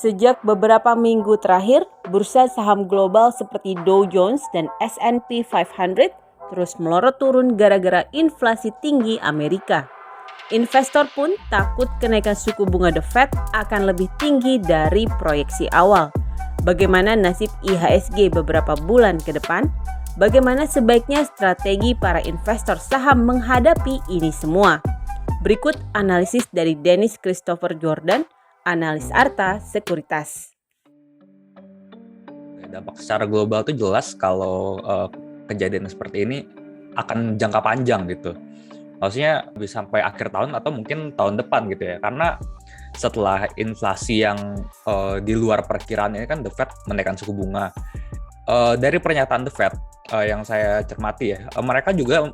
Sejak beberapa minggu terakhir, bursa saham global seperti Dow Jones dan S&P 500 terus melorot turun gara-gara inflasi tinggi Amerika. Investor pun takut kenaikan suku bunga The Fed akan lebih tinggi dari proyeksi awal. Bagaimana nasib IHSG beberapa bulan ke depan? Bagaimana sebaiknya strategi para investor saham menghadapi ini semua? Berikut analisis dari Dennis Christopher Jordan, analis Arta Sekuritas. Dampak secara global itu jelas kalau kejadian seperti ini akan jangka panjang gitu. Maksudnya bisa sampai akhir tahun atau mungkin tahun depan gitu ya. Karena setelah inflasi yang di luar perkiraan ini kan The Fed menaikkan suku bunga. Dari pernyataan The Fed yang saya cermati ya, mereka juga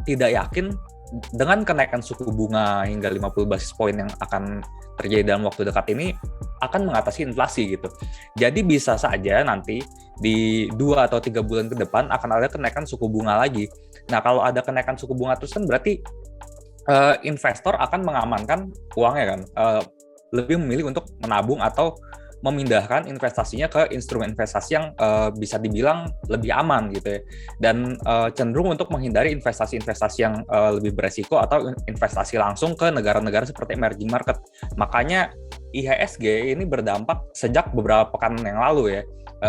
tidak yakin dengan kenaikan suku bunga hingga 50 basis poin yang akan terjadi dalam waktu dekat ini akan mengatasi inflasi gitu. Jadi bisa saja nanti di 2 atau 3 bulan ke depan akan ada kenaikan suku bunga lagi. Nah, kalau ada kenaikan suku bunga terus kan berarti investor akan mengamankan uangnya kan, lebih memilih untuk menabung atau memindahkan investasinya ke instrumen investasi yang bisa dibilang lebih aman gitu ya, dan cenderung untuk menghindari investasi-investasi yang lebih beresiko atau investasi langsung ke negara-negara seperti emerging market. Makanya IHSG ini berdampak sejak beberapa pekan yang lalu ya.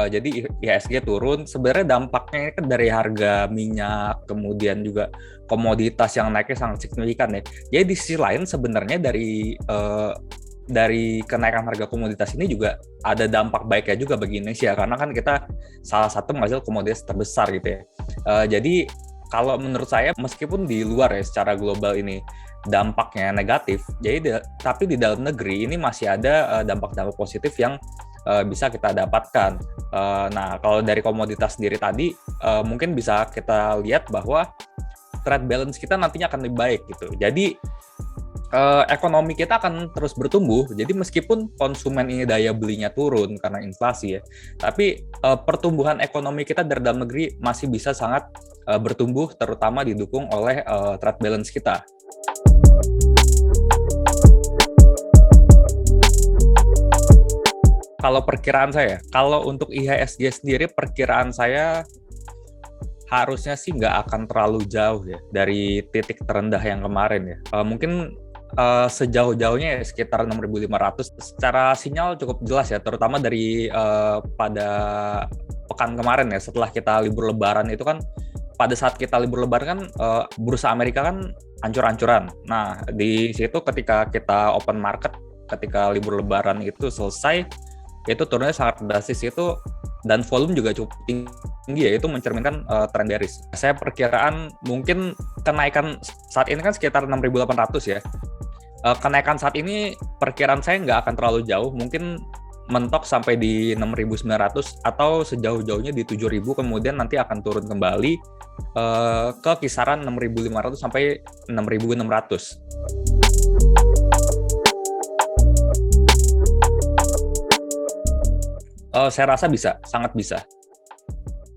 Jadi IHSG turun, sebenarnya dampaknya ini kan dari harga minyak, kemudian juga komoditas yang naiknya sangat signifikan ya. Jadi di sisi lain sebenarnya dari kenaikan harga komoditas ini juga ada dampak baiknya juga bagi Indonesia, karena kan kita salah satu penghasil komoditas terbesar gitu ya. Jadi kalau menurut saya meskipun di luar ya secara global ini dampaknya negatif, tapi di dalam negeri ini masih ada dampak-dampak positif yang bisa kita dapatkan. Nah, kalau dari komoditas sendiri tadi mungkin bisa kita lihat bahwa trade balance kita nantinya akan lebih baik gitu. Jadi ekonomi kita akan terus bertumbuh. Jadi meskipun konsumen ini daya belinya turun karena inflasi ya, tapi pertumbuhan ekonomi kita dari dalam negeri masih bisa sangat bertumbuh, terutama didukung oleh trade balance kita. Kalau perkiraan saya, kalau untuk IHSG sendiri perkiraan saya harusnya sih nggak akan terlalu jauh ya dari titik terendah yang kemarin ya. Mungkin sejauh-jauhnya ya sekitar 6.500. Secara sinyal cukup jelas ya, terutama dari pada pekan kemarin ya, setelah kita libur lebaran itu kan, pada saat kita libur lebaran kan bursa Amerika kan ancur-ancuran. Nah, di situ ketika kita open market, ketika libur lebaran itu selesai, itu turunnya sangat drastis itu, dan volume juga cukup tinggi ya, itu mencerminkan tren bearish. Saya perkiraan mungkin kenaikan saat ini kan sekitar 6.800 ya. Kenaikan saat ini perkiraan saya nggak akan terlalu jauh, mungkin mentok sampai di 6.900 atau sejauh-jauhnya di 7.000, kemudian nanti akan turun kembali ke kisaran 6.500 sampai 6.600. Saya rasa bisa, sangat bisa.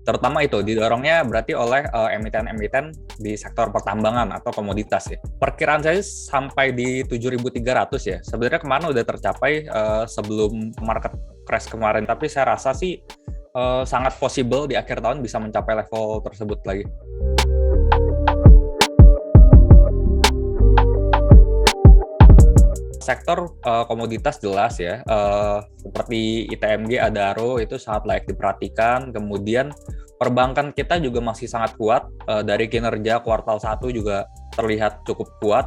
Terutama itu didorongnya berarti oleh emiten-emiten di sektor pertambangan atau komoditas ya. Perkiraan saya sampai di 7.300 ya. Sebenarnya kemarin udah tercapai sebelum market crash kemarin, tapi saya rasa sih sangat possible di akhir tahun bisa mencapai level tersebut lagi. Sektor komoditas jelas ya, seperti ITMG, Adaro itu sangat layak diperhatikan. Kemudian perbankan kita juga masih sangat kuat, dari kinerja kuartal 1 juga terlihat cukup kuat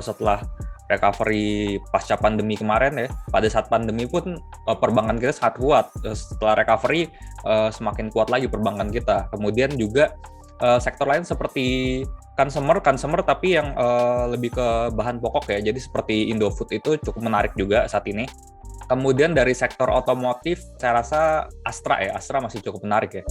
setelah recovery pasca pandemi kemarin ya. Pada saat pandemi pun perbankan kita sangat kuat, setelah recovery semakin kuat lagi perbankan kita. Kemudian juga sektor lain seperti consumer tapi yang lebih ke bahan pokok ya, jadi seperti Indofood itu cukup menarik juga saat ini. Kemudian dari sektor otomotif saya rasa Astra masih cukup menarik ya.